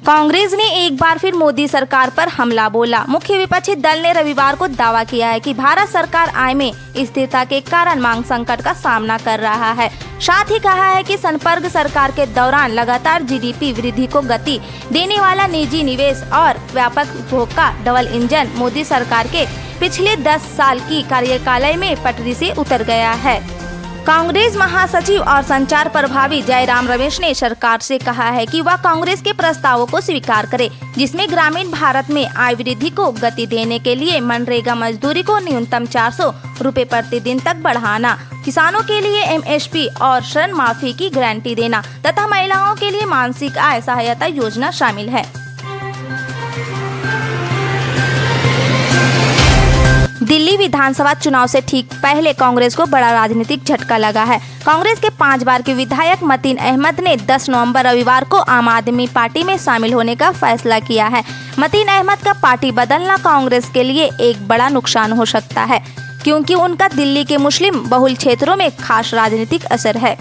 कांग्रेस ने एक बार फिर मोदी सरकार पर हमला बोला। मुख्य विपक्षी दल ने रविवार को दावा किया है कि भारत सरकार आय में स्थिरता के कारण मांग संकट का सामना कर रहा है। साथ ही कहा है कि संपर्क सरकार के दौरान लगातार जीडीपी वृद्धि को गति देने वाला निजी निवेश और व्यापक उपभोग का डबल इंजन मोदी सरकार के पिछले 10 साल की कार्यकाल में पटरी से उतर गया है। कांग्रेस महासचिव और संचार प्रभारी जयराम रमेश ने सरकार से कहा है कि वह कांग्रेस के प्रस्तावों को स्वीकार करे, जिसमें ग्रामीण भारत में आय वृद्धि को गति देने के लिए मनरेगा मजदूरी को न्यूनतम 400 रुपए प्रतिदिन तक बढ़ाना, किसानों के लिए एमएसपी और ऋण माफी की गारंटी देना तथा महिलाओं के लिए मासिक आय सहायता योजना शामिल है। दिल्ली विधानसभा चुनाव से ठीक पहले कांग्रेस को बड़ा राजनीतिक झटका लगा है। कांग्रेस के 5 बार के विधायक मतीन अहमद ने 10 नवंबर रविवार को आम आदमी पार्टी में शामिल होने का फैसला किया है। मतीन अहमद का पार्टी बदलना कांग्रेस के लिए एक बड़ा नुकसान हो सकता है, क्योंकि उनका दिल्ली के मुस्लिम बहुल क्षेत्रों में खास राजनीतिक असर है।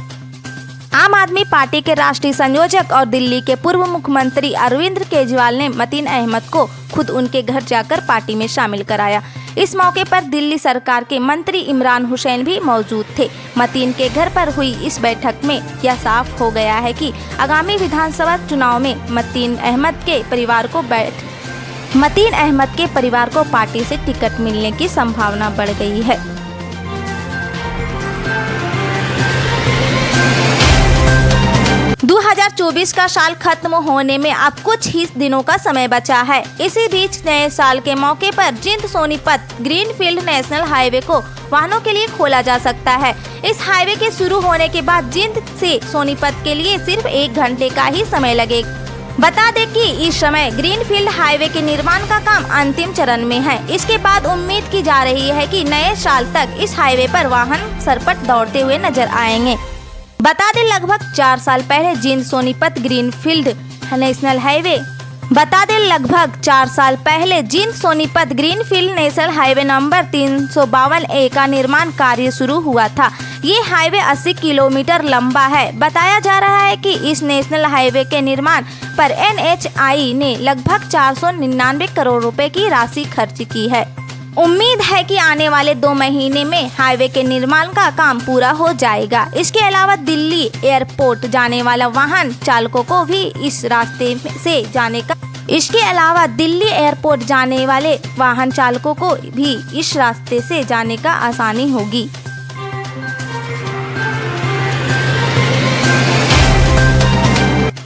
आम आदमी पार्टी के राष्ट्रीय संयोजक और दिल्ली के पूर्व मुख्यमंत्री अरविंद केजरीवाल ने मतीन अहमद को खुद उनके घर जाकर पार्टी में शामिल कराया। इस मौके पर दिल्ली सरकार के मंत्री इमरान हुसैन भी मौजूद थे। मतीन के घर पर हुई इस बैठक में यह साफ हो गया है कि आगामी विधानसभा चुनाव में मतीन अहमद के परिवार को पार्टी से टिकट मिलने की संभावना बढ़ गई है। चौबीस का साल खत्म होने में अब कुछ ही दिनों का समय बचा है। इसी बीच नए साल के मौके पर जिंद सोनीपत ग्रीनफील्ड नेशनल हाईवे को वाहनों के लिए खोला जा सकता है। इस हाईवे के शुरू होने के बाद जिंद से सोनीपत के लिए सिर्फ 1 घंटे का ही समय लगेगा। बता दें कि इस समय ग्रीनफील्ड हाईवे के निर्माण का काम अंतिम चरण में है। इसके बाद उम्मीद की जा रही है कि नए साल तक इस हाईवे पर वाहन सरपट दौड़ते हुए नजर आएंगे। बता दें लगभग 4 साल पहले जिंद Sonipat greenfield national highway number 352A का निर्माण कार्य शुरू हुआ था। ये हाईवे 80 किलोमीटर लंबा है। बताया जा रहा है कि इस नेशनल हाईवे के निर्माण पर NHAI ने लगभग 499 करोड़ रुपए की राशि खर्च की है। उम्मीद है कि आने वाले 2 महीने में हाईवे के निर्माण का काम पूरा हो जाएगा। इसके अलावा दिल्ली एयरपोर्ट जाने वाला वाहन चालकों को भी इस रास्ते से जाने का आसानी होगी।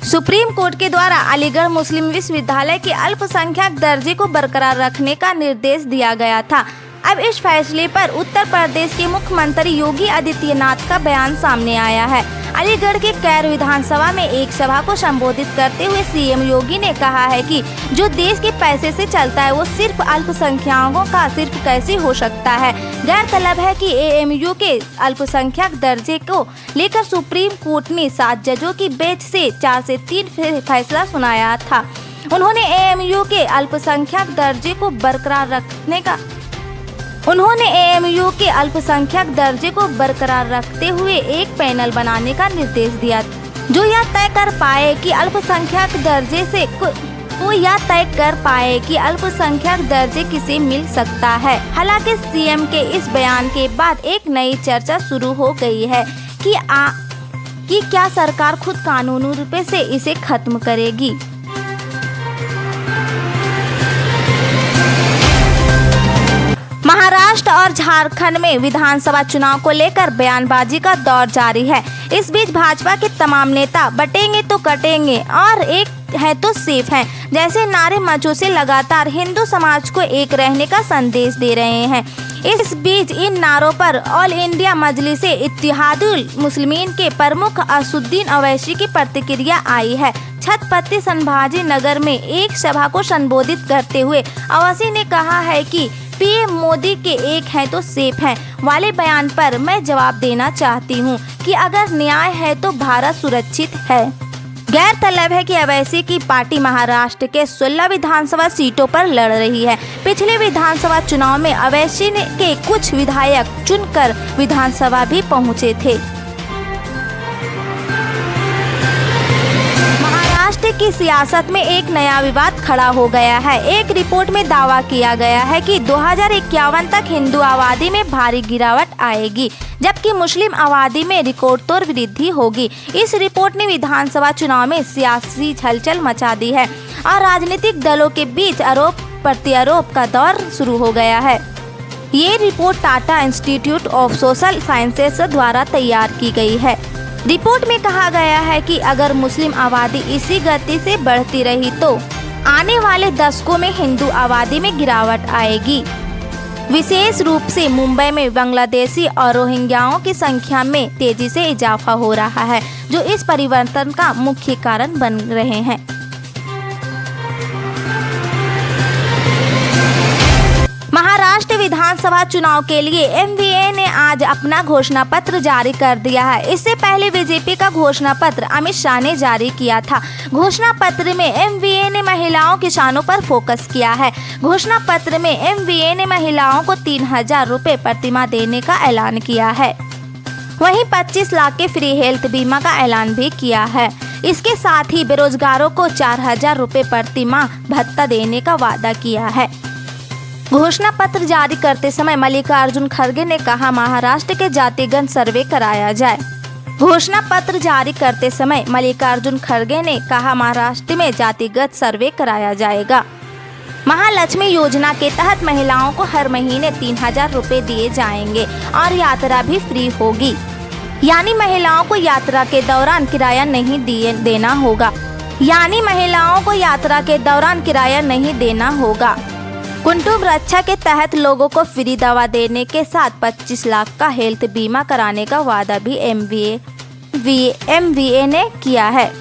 सुप्रीम कोर्ट के द्वारा अलीगढ़ मुस्लिम विश्वविद्यालय के अल्पसंख्यक दर्जे को बरकरार रखने का निर्देश दिया गया था। अब इस फैसले पर उत्तर प्रदेश के मुख्यमंत्री योगी आदित्यनाथ का बयान सामने आया है। अलीगढ़ के कैर विधानसभा में एक सभा को संबोधित करते हुए सीएम योगी ने कहा है कि जो देश के पैसे से चलता है वो सिर्फ अल्पसंख्यकों का सिर्फ कैसे हो सकता है। गौरतलब है कि AMU के अल्पसंख्यक दर्जे को लेकर सुप्रीम कोर्ट ने 7 जजों की बेंच से 4 से 3 फैसला सुनाया था। उन्होंने AMU के अल्पसंख्यक दर्जे को बरकरार रखते हुए एक पैनल बनाने का निर्देश दिया, जो यह तय कर पाए कि अल्पसंख्यक दर्जे किसे मिल सकता है। हालांकि सीएम के इस बयान के बाद एक नई चर्चा शुरू हो गई है कि क्या सरकार खुद कानूनी रूप से इसे खत्म करेगी। महाराष्ट्र और झारखंड में विधानसभा चुनाव को लेकर बयानबाजी का दौर जारी है। इस बीच भाजपा के तमाम नेता बटेंगे तो कटेंगे और एक है तो सेफ हैं जैसे नारे मंचों से लगातार हिंदू समाज को एक रहने का संदेश दे रहे हैं। इस बीच इन नारों पर ऑल इंडिया मजलिसे इत्तेहादुल मुस्लिमीन के प्रमुख असदुद्दीन ओवैसी की प्रतिक्रिया आई है। छत्रपति संभाजी नगर में एक सभा को संबोधित करते हुए ओवैसी ने कहा है कि पीएम मोदी के एक है तो सेफ हैं वाले बयान पर मैं जवाब देना चाहती हूं कि अगर न्याय है तो भारत सुरक्षित है। गौरतलब है कि ओवैसी की पार्टी महाराष्ट्र के 16 विधानसभा सीटों पर लड़ रही है। पिछले विधानसभा चुनाव में ओवैसी के कुछ विधायक चुनकर विधानसभा भी पहुंचे थे। महाराष्ट्र की सियासत में एक नया विवाद खड़ा हो गया है। एक रिपोर्ट में दावा किया गया है कि 2051 तक हिंदू आबादी में भारी गिरावट आएगी, जबकि मुस्लिम आबादी में रिकॉर्ड तोड़ वृद्धि होगी। इस रिपोर्ट ने विधानसभा चुनाव में सियासी हलचल मचा दी है और राजनीतिक दलों के बीच आरोप प्रत्यारोप का दौर शुरू हो गया है। ये report Tata institute of social sciences द्वारा तैयार की गई है। रिपोर्ट में कहा गया है कि अगर मुस्लिम आबादी इसी गति से बढ़ती रही तो आने वाले दशकों में हिंदू आबादी में गिरावट आएगी। विशेष रूप से मुंबई में बांग्लादेशी और रोहिंग्याओं की संख्या में तेजी से इजाफा हो रहा है, जो इस परिवर्तन का मुख्य कारण बन रहे हैं। महाराष्ट्र विधानसभा चुनाव के लिए एमवीए ने आज अपना घोषणा पत्र जारी कर दिया है। इससे पहले बीजेपी का घोषणा पत्र अमित शाह ने जारी किया था। घोषणा पत्र में एमवीए ने महिलाओं किसानों पर फोकस किया है। घोषणा पत्र में एमवीए ने महिलाओं को 3000 रुपए प्रतिमाह देने का ऐलान किया है। वहीं 25 लाख के फ्री हेल्थ बीमा का ऐलान भी किया है। इसके साथ ही बेरोजगारों को 4000 रुपए प्रतिमाह भत्ता देने का वादा किया है। घोषणा पत्र जारी करते समय मल्लिकार्जुन खड़गे ने कहा, महाराष्ट्र के जातिगत सर्वे कराया जाए। घोषणा पत्र जारी करते समय मल्लिकार्जुन खड़गे ने कहा, महाराष्ट्र में जातिगत सर्वे कराया जाएगा। महालक्ष्मी योजना के तहत महिलाओं को हर महीने 3000 रुपए दिए जाएंगे और यात्रा भी फ्री होगी, यानी महिलाओं को यात्रा के दौरान किराया नहीं देना होगा। कुटुंब रक्षा के तहत लोगों को फ्री दवा देने के साथ 25 लाख का हेल्थ बीमा कराने का वादा भी एमवीए ने किया है।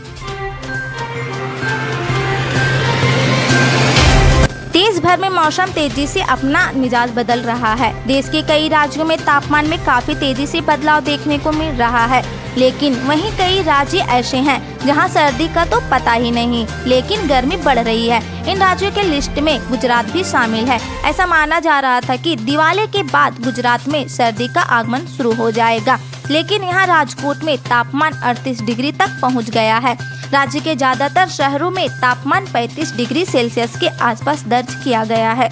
देश भर में मौसम तेजी से अपना मिजाज बदल रहा है। देश के कई राज्यों में तापमान में काफी तेजी से बदलाव देखने को मिल रहा है, लेकिन वहीं कई राज्य ऐसे हैं जहां सर्दी का तो पता ही नहीं, लेकिन गर्मी बढ़ रही है। इन राज्यों के लिस्ट में गुजरात भी शामिल है। ऐसा माना जा रहा था कि दिवाली के बाद गुजरात में सर्दी का आगमन शुरू हो जाएगा, लेकिन यहाँ राजकोट में तापमान 38 डिग्री तक पहुँच गया है। राज्य के ज्यादातर शहरों में तापमान 35 डिग्री सेल्सियस के आसपास दर्ज किया गया है।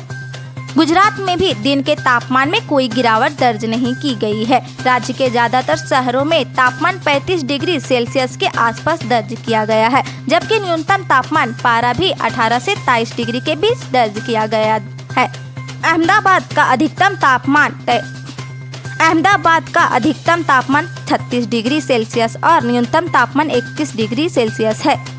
गुजरात में भी दिन के तापमान में कोई गिरावट दर्ज नहीं की गई है। राज्य के ज्यादातर शहरों में तापमान 35 डिग्री सेल्सियस के आसपास दर्ज किया गया है, जबकि न्यूनतम तापमान पारा भी 18 से 23 डिग्री के बीच दर्ज किया गया है। अहमदाबाद का अधिकतम तापमान 36 डिग्री सेल्सियस और न्यूनतम तापमान 31 डिग्री सेल्सियस है।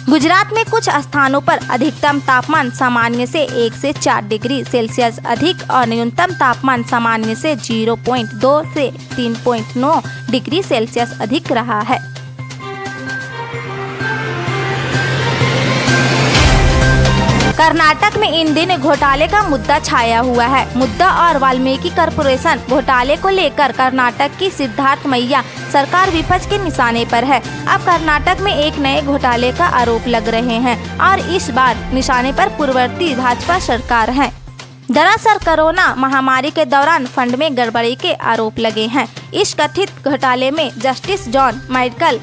गुजरात में कुछ स्थानों पर अधिकतम तापमान सामान्य से 1 से 4 डिग्री सेल्सियस अधिक और न्यूनतम तापमान सामान्य से 0.2 से 3.9 डिग्री सेल्सियस अधिक रहा है। कर्नाटक में इन दिन घोटाले का मुद्दा छाया हुआ है। मुद्दा और वाल्मीकि कॉर्पोरेशन घोटाले को लेकर कर्नाटक की सिद्धार्थ मैया सरकार विपक्ष के निशाने पर है। अब कर्नाटक में एक नए घोटाले का आरोप लग रहे हैं और इस बार निशाने पर पूर्ववर्ती भाजपा सरकार है। दरअसल कोरोना महामारी के दौरान फंड में गड़बड़ी के आरोप लगे हैं। इस कथित घोटाले में जस्टिस जॉन माइकल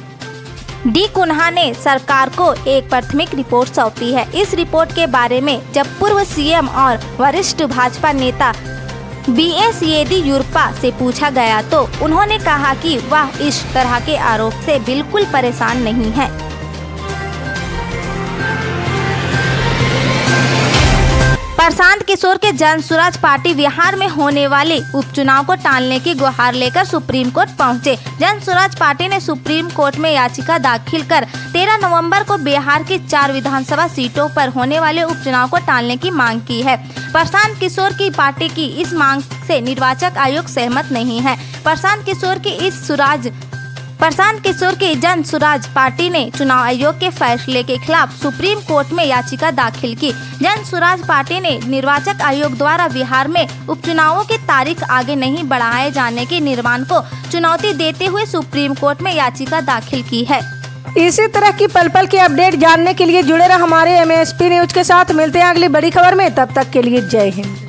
डी कुन्हा ने सरकार को एक प्राथमिक रिपोर्ट सौंपी है। इस रिपोर्ट के बारे में जब पूर्व सीएम और वरिष्ठ भाजपा नेता बीएस येदियुरप्पा से पूछा गया तो उन्होंने कहा कि वह इस तरह के आरोप से बिल्कुल परेशान नहीं है। प्रशांत किशोर के जन स्वराज पार्टी बिहार में होने वाले उपचुनाव को टालने की गुहार लेकर सुप्रीम कोर्ट पहुंचे। जन स्वराज पार्टी ने सुप्रीम कोर्ट में याचिका दाखिल कर 13 नवंबर को बिहार की 4 विधानसभा सीटों पर होने वाले उपचुनाव को टालने की मांग की है। प्रशांत किशोर की पार्टी की इस मांग से निर्वाचन आयोग सहमत नहीं है। प्रशांत किशोर की जन स्वराज पार्टी ने चुनाव आयोग के फैसले के खिलाफ सुप्रीम कोर्ट में याचिका दाखिल की। जन स्वराज पार्टी ने निर्वाचन आयोग द्वारा बिहार में उपचुनावों की तारीख आगे नहीं बढ़ाए जाने के निर्माण को चुनौती देते हुए सुप्रीम कोर्ट में याचिका दाखिल की है। इसी तरह की पल पल की अपडेट जानने के लिए जुड़े रहे हमारे MSP न्यूज के साथ। मिलते हैं अगली बड़ी खबर में, तब तक के लिए जय हिंद।